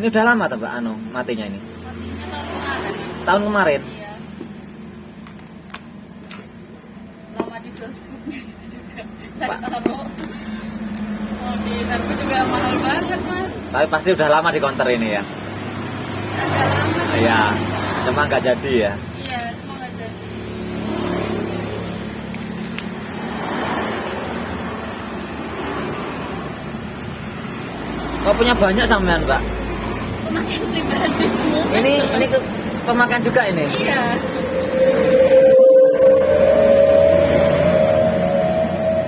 Ini udah lama tuh Mbak matinya ini? Matinya tahun kemarin. Tahun kemarin? Iya. Lama di dashboardnya itu juga. Saya taruh. Mau di servis juga mahal banget mas. Tapi pasti udah lama di counter ini ya? Agak lama. Iya, cuma nggak jadi ya? Iya, cuma nggak jadi. Kok punya banyak sampean Mbak? Pemakaian pribadi semua. Ini pemakaian juga ini? Iya.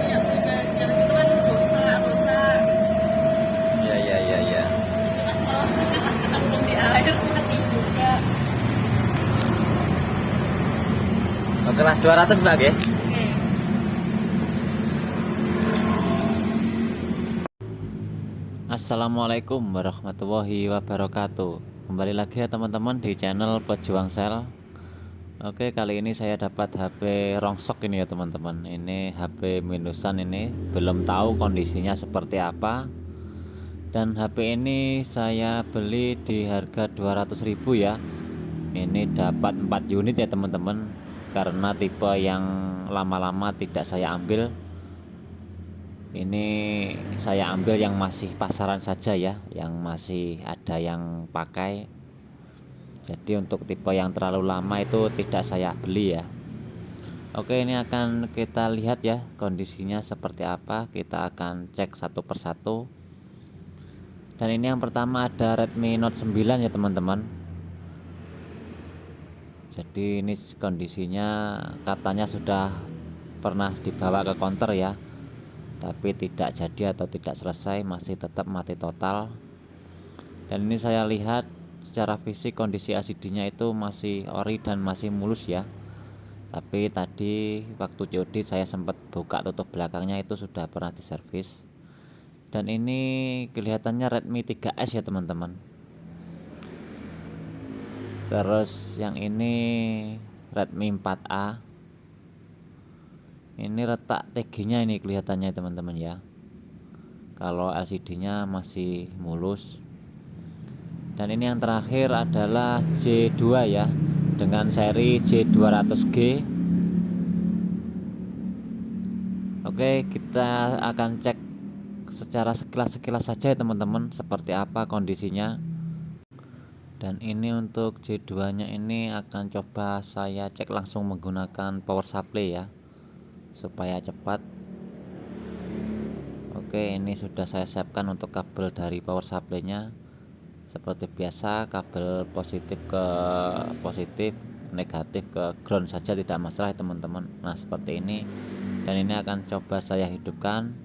Iya pribadi. Yang itu kan dosa gitu. Iya. Itu mas malah kita belum di air mati juga. Oke lah, 200 Mbak ya? Oke. Assalamualaikum warahmatullahi wabarakatuh. Kembali lagi ya teman-teman di channel Pejuang Sel. Oke, kali ini saya dapat HP rongsok ini ya teman-teman. Ini HP minusan, ini belum tahu kondisinya seperti apa. Dan HP ini saya beli di harga 200.000 ya. Ini dapat 4 unit ya teman-teman. Karena tipe yang lama-lama tidak saya ambil. Ini saya ambil yang masih pasaran saja ya, yang masih ada yang pakai. Jadi untuk tipe yang terlalu lama itu tidak saya beli ya. Oke, ini akan kita lihat ya kondisinya seperti apa. Kita akan cek satu persatu. Dan ini yang pertama ada Redmi Note 9 ya teman-teman. Jadi ini kondisinya katanya sudah pernah dibawa ke counter ya, tapi tidak jadi atau tidak selesai, masih tetap mati total. Dan ini saya lihat secara fisik kondisi LCD-nya itu masih ori dan masih mulus ya. Tapi tadi waktu COD saya sempat buka tutup belakangnya, itu sudah pernah diservis. Dan ini kelihatannya Redmi 3S ya teman-teman. Terus yang ini Redmi 4A. Ini retak TG-nya ini kelihatannya teman-teman ya. Kalau LCD-nya masih mulus. Dan ini yang terakhir adalah J2 ya, dengan seri J200G. Oke, kita akan cek secara sekilas saja ya teman-teman, seperti apa kondisinya. Dan ini untuk J2-nya ini akan coba saya cek langsung menggunakan power supply ya, supaya cepat. Oke, ini sudah saya siapkan untuk kabel dari power supply-nya. Seperti biasa, kabel positif ke positif, negatif ke ground saja, tidak masalah ya teman-teman. Nah seperti ini. Dan ini akan coba saya hidupkan.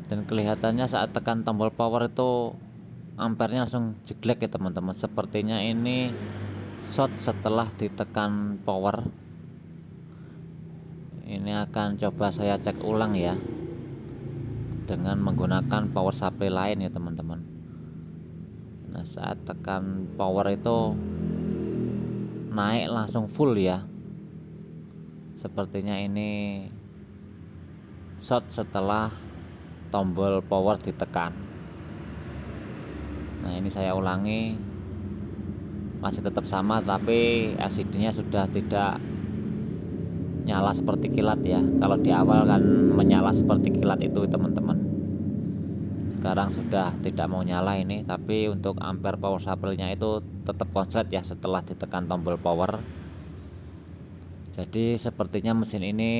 Dan kelihatannya saat tekan tombol power itu ampernya langsung jeglek ya teman-teman. Sepertinya ini short setelah ditekan power. Ini akan coba saya cek ulang ya, dengan menggunakan power supply lain ya teman-teman. Nah saat tekan power itu naik langsung full ya. Sepertinya ini short setelah tombol power ditekan. Nah ini saya ulangi, masih tetap sama, tapi LCD-nya sudah tidak nyala seperti kilat ya. Kalau di awal kan menyala seperti kilat itu teman-teman. Sekarang sudah tidak mau nyala ini, tapi untuk ampere power supply-nya itu tetap konslet ya setelah ditekan tombol power. Jadi sepertinya mesin ini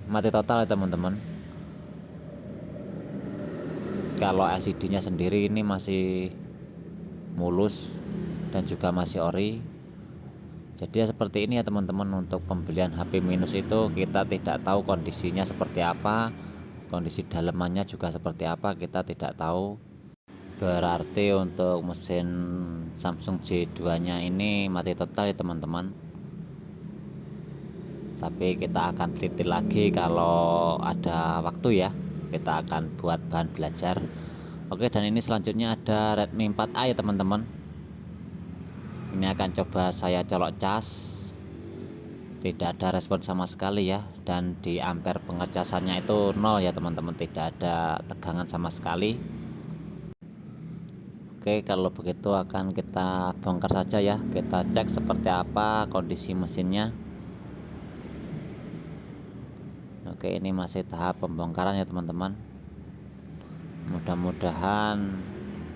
mati total ya teman-teman. Kalau LCD-nya sendiri ini masih mulus dan juga masih ori. Jadi ya seperti ini ya teman-teman, untuk pembelian HP minus itu kita tidak tahu kondisinya seperti apa, kondisi dalemannya juga seperti apa, kita tidak tahu. Berarti untuk mesin Samsung J2 nya ini mati total ya teman-teman. Tapi kita akan teliti lagi kalau ada waktu ya, kita akan buat bahan belajar. Oke, dan ini selanjutnya ada Redmi 4A ya teman-teman. Ini akan coba saya colok cas, tidak ada respon sama sekali ya. Dan di ampere pengecasannya itu 0 ya teman-teman, tidak ada tegangan sama sekali. Oke, kalau begitu akan kita bongkar saja ya. Kita cek seperti apa kondisi mesinnya. Oke, ini masih tahap pembongkaran ya teman-teman. Mudah-mudahan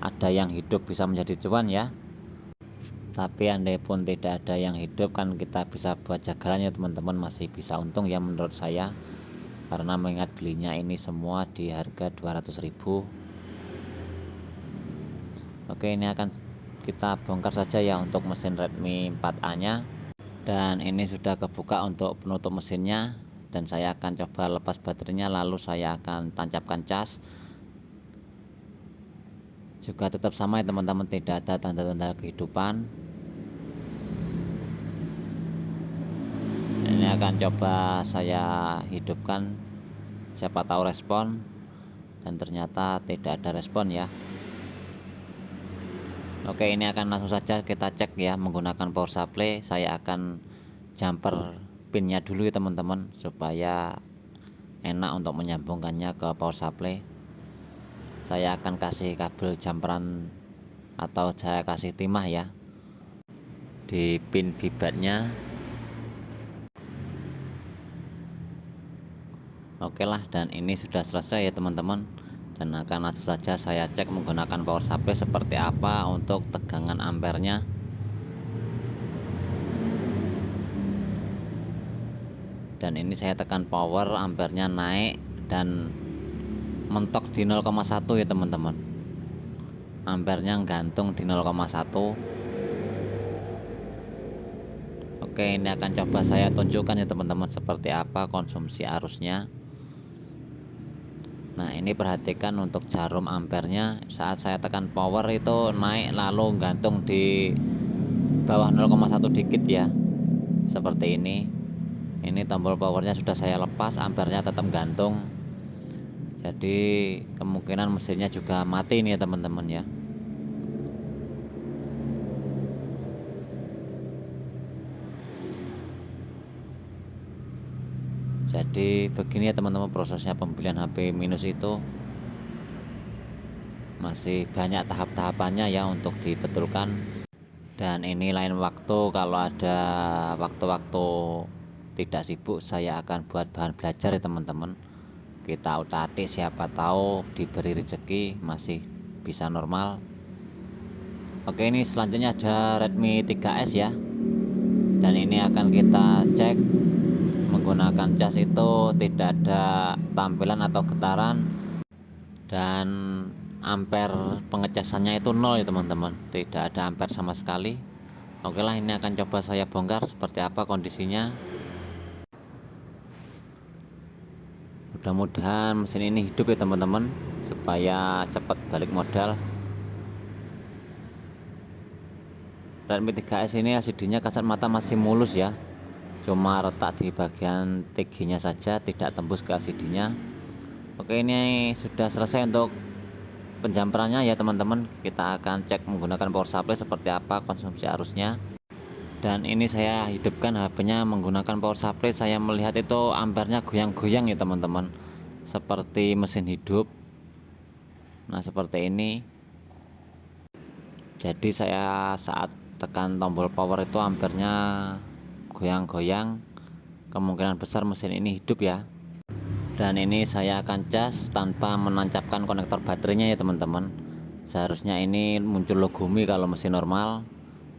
ada yang hidup bisa menjadi cuan ya. Tapi andai pun tidak ada yang hidup, kan kita bisa buat jagalan ya teman-teman, masih bisa untung ya menurut saya. Karena mengingat belinya ini semua di harga 200.000. Oke, ini akan kita bongkar saja ya untuk mesin Redmi 4A nya. Dan ini sudah kebuka untuk penutup mesinnya, dan saya akan coba lepas baterainya, lalu saya akan tancapkan cas. Juga tetap sama ya teman-teman, tidak ada tanda-tanda kehidupan. Ini akan coba saya hidupkan, siapa tahu respon. Dan ternyata tidak ada respon ya. Oke, ini akan langsung saja kita cek ya menggunakan power supply. Saya akan jumper pinnya dulu ya teman-teman, supaya enak untuk menyambungkannya ke power supply. Saya akan kasih kabel jumperan atau saya kasih timah ya di pin vibatnya. Oke lah, dan ini sudah selesai ya teman-teman, dan akan langsung saja saya cek menggunakan power supply seperti apa untuk tegangan ampernya. Dan ini saya tekan power, ampernya naik dan mentok di 0,1 ya teman-teman. Ampernya gantung di 0,1. Oke, ini akan coba saya tunjukkan ya teman-teman seperti apa konsumsi arusnya. Nah, ini perhatikan untuk jarum ampernya, saat saya tekan power itu naik lalu gantung di bawah 0,1 dikit ya, seperti ini. Ini tombol powernya sudah saya lepas, ampernya tetap gantung, jadi kemungkinan mesinnya juga mati nih ya teman-teman ya. Jadi begini ya teman-teman prosesnya pembelian HP minus itu. Masih banyak tahap-tahapannya ya untuk dibetulkan. Dan ini lain waktu, kalau ada waktu-waktu tidak sibuk, saya akan buat bahan belajar ya teman-teman. Kita utak-atik, siapa tahu diberi rezeki masih bisa normal. Oke, ini selanjutnya ada Redmi 3S ya. Dan ini akan kita cek menggunakan cas itu tidak ada tampilan atau getaran, dan ampere pengecasannya itu 0 ya teman-teman, tidak ada ampere sama sekali. Oke lah, ini akan coba saya bongkar seperti apa kondisinya. Mudah-mudahan mesin ini hidup ya teman-teman, supaya cepat balik modal. Redmi 3S ini LCD-nya kasat mata masih mulus ya, cuma retak di bagian TG nya saja, tidak tembus ke LCD-nya. Oke, ini sudah selesai untuk penjamperannya ya teman-teman. Kita akan cek menggunakan power supply seperti apa konsumsi arusnya. Dan ini saya hidupkan HP-nya menggunakan power supply, saya melihat itu ampernya goyang-goyang ya teman-teman, seperti mesin hidup. Nah, seperti ini. Jadi saya saat tekan tombol power itu ampernya goyang-goyang, kemungkinan besar mesin ini hidup ya. Dan ini saya akan cas tanpa menancapkan konektor baterainya ya teman-teman. Seharusnya ini muncul logo Mi kalau mesin normal,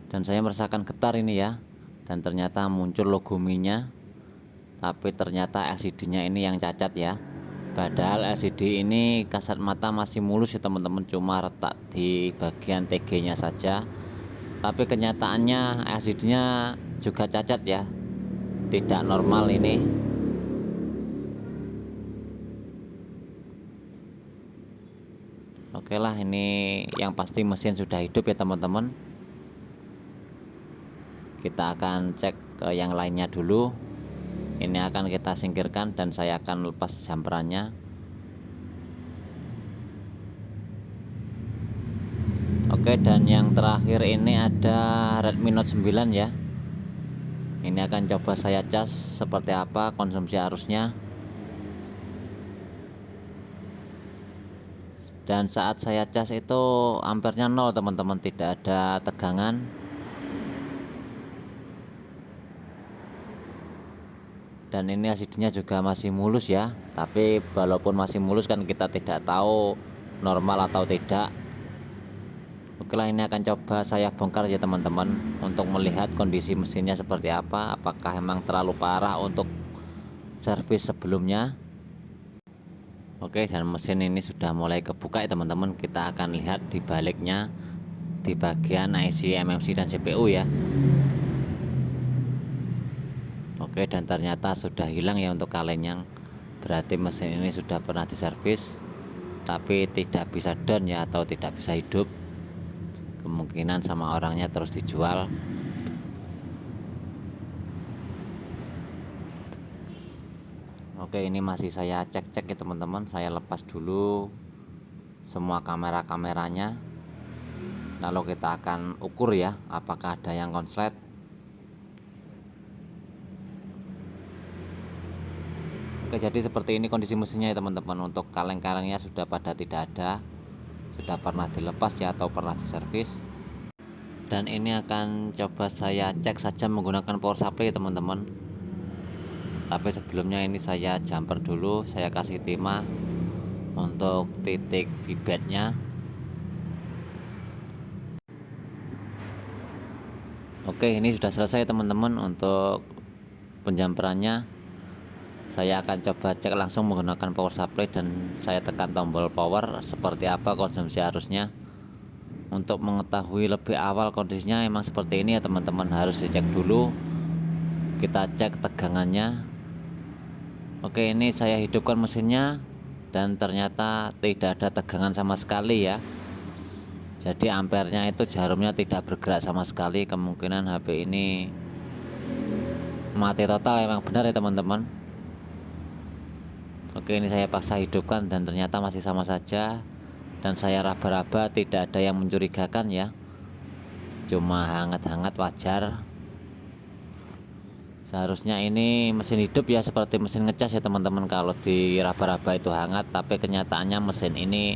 dan saya merasakan getar ini ya, dan ternyata muncul logo Mi nya, tapi ternyata LCD nya ini yang cacat ya. Padahal LCD ini kasat mata masih mulus ya teman-teman, cuma retak di bagian TG nya saja. Tapi kenyataannya LCD nya juga cacat ya, tidak normal ini. Oke lah, ini yang pasti mesin sudah hidup ya teman-teman. Kita akan cek ke yang lainnya dulu. Ini akan kita singkirkan dan saya akan lepas jumperannya. Oke, dan yang terakhir ini ada Redmi Note 9 ya. Ini akan coba saya cas seperti apa konsumsi arusnya. Dan saat saya cas itu ampernya 0 teman-teman, tidak ada tegangan. Dan ini LCD-nya juga masih mulus ya, tapi walaupun masih mulus kan kita tidak tahu normal atau tidak. Oke lah, ini akan coba saya bongkar ya teman-teman, untuk melihat kondisi mesinnya seperti apa, apakah memang terlalu parah untuk servis sebelumnya. Oke, dan mesin ini sudah mulai kebuka ya teman-teman. Kita akan lihat di baliknya, di bagian IC, MMC dan CPU ya. Oke, dan ternyata sudah hilang ya untuk kalengnya. Berarti mesin ini sudah pernah diservis, tapi tidak bisa down ya, atau tidak bisa hidup. Kemungkinan sama orangnya terus dijual. Oke, ini masih saya cek-cek ya teman-teman. Saya lepas dulu semua kamera-kameranya, lalu kita akan ukur ya, apakah ada yang konslet. Oke, jadi seperti ini kondisi mesinnya ya teman-teman. Untuk kaleng-kalengnya sudah pada tidak ada, sudah pernah dilepas ya, atau pernah diservis. Dan ini akan coba saya cek saja menggunakan power supply ya teman-teman. Tapi sebelumnya ini saya jumper dulu, saya kasih timah untuk titik feedbacknya. Oke, ini sudah selesai teman-teman untuk penjamperannya. Saya akan coba cek langsung menggunakan power supply, dan saya tekan tombol power seperti apa konsumsi arusnya. Untuk mengetahui lebih awal kondisinya emang seperti ini ya teman-teman, harus dicek dulu. Kita cek tegangannya. Oke, ini saya hidupkan mesinnya dan ternyata tidak ada tegangan sama sekali ya. Jadi ampernya itu jarumnya tidak bergerak sama sekali. Kemungkinan HP ini mati total, emang benar ya teman-teman. Oke, ini saya paksa hidupkan dan ternyata masih sama saja. Dan saya raba-raba tidak ada yang mencurigakan ya, cuma hangat-hangat wajar. Seharusnya ini mesin hidup ya, seperti mesin ngecas ya teman-teman, kalau di raba-raba itu hangat, tapi kenyataannya mesin ini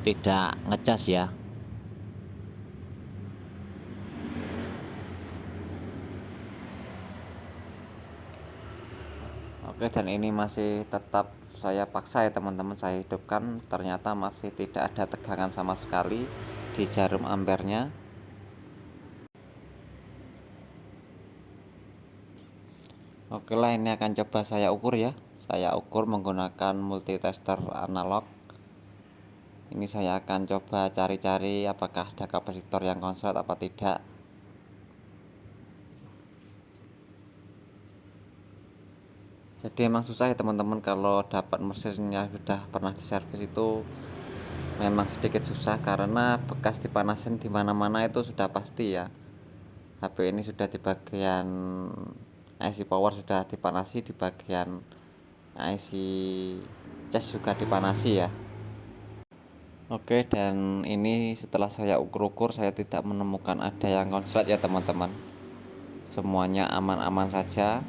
tidak ngecas ya. Oke, dan ini masih tetap saya paksa ya teman-teman, saya hidupkan, ternyata masih tidak ada tegangan sama sekali di jarum ampernya. Oke lah, ini akan coba saya ukur ya. Saya ukur menggunakan multitester analog. Ini saya akan coba cari-cari apakah ada kapasitor yang konslet apa tidak. Jadi emang susah ya teman-teman, kalau dapat mesinnya sudah pernah diservis itu memang sedikit susah, karena bekas dipanasin di mana-mana itu sudah pasti ya. HP ini sudah di bagian IC power sudah dipanasi, di bagian IC cas juga dipanasi ya. Oke, dan ini setelah saya ukur-ukur, saya tidak menemukan ada yang konslet ya teman-teman. Semuanya aman-aman saja.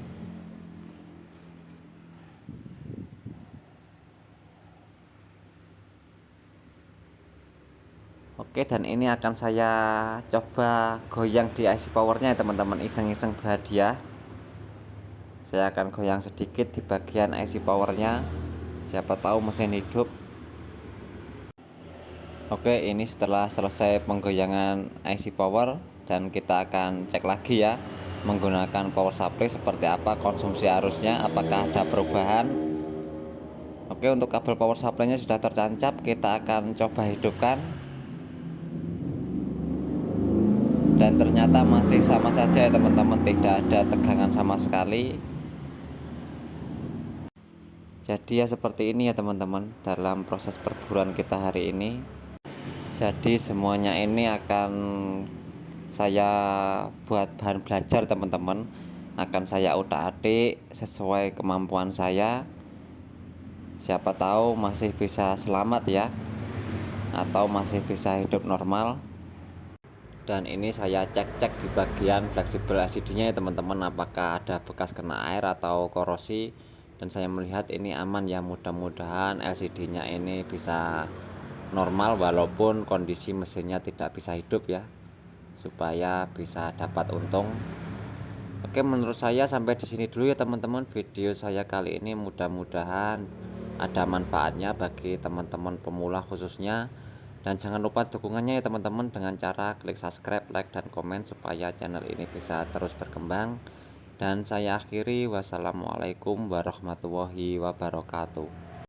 Oke, dan ini akan saya coba goyang di IC powernya ya teman-teman, iseng-iseng berhadiah. Saya akan goyang sedikit di bagian IC powernya, siapa tahu mesin hidup. Oke, ini setelah selesai penggoyangan IC power, dan kita akan cek lagi ya menggunakan power supply seperti apa konsumsi arusnya, apakah ada perubahan. Oke, untuk kabel power supply-nya sudah tertancap, kita akan coba hidupkan. Dan ternyata masih sama saja ya teman-teman, tidak ada tegangan sama sekali. Jadi ya seperti ini ya teman-teman dalam proses perburuan kita hari ini. Jadi semuanya ini akan saya buat bahan belajar teman-teman, akan saya utak-atik sesuai kemampuan saya. Siapa tahu masih bisa selamat ya, atau masih bisa hidup normal. Dan ini saya cek-cek di bagian fleksibel LCD-nya ya teman-teman, apakah ada bekas kena air atau korosi. Dan saya melihat ini aman ya, mudah-mudahan LCD-nya ini bisa normal walaupun kondisi mesinnya tidak bisa hidup ya, supaya bisa dapat untung. Oke, menurut saya sampai di sini dulu ya teman-teman video saya kali ini. Mudah-mudahan ada manfaatnya bagi teman-teman pemula khususnya. Dan jangan lupa dukungannya ya teman-teman dengan cara klik subscribe, like, dan komen supaya channel ini bisa terus berkembang. Dan saya akhiri, wassalamualaikum warahmatullahi wabarakatuh.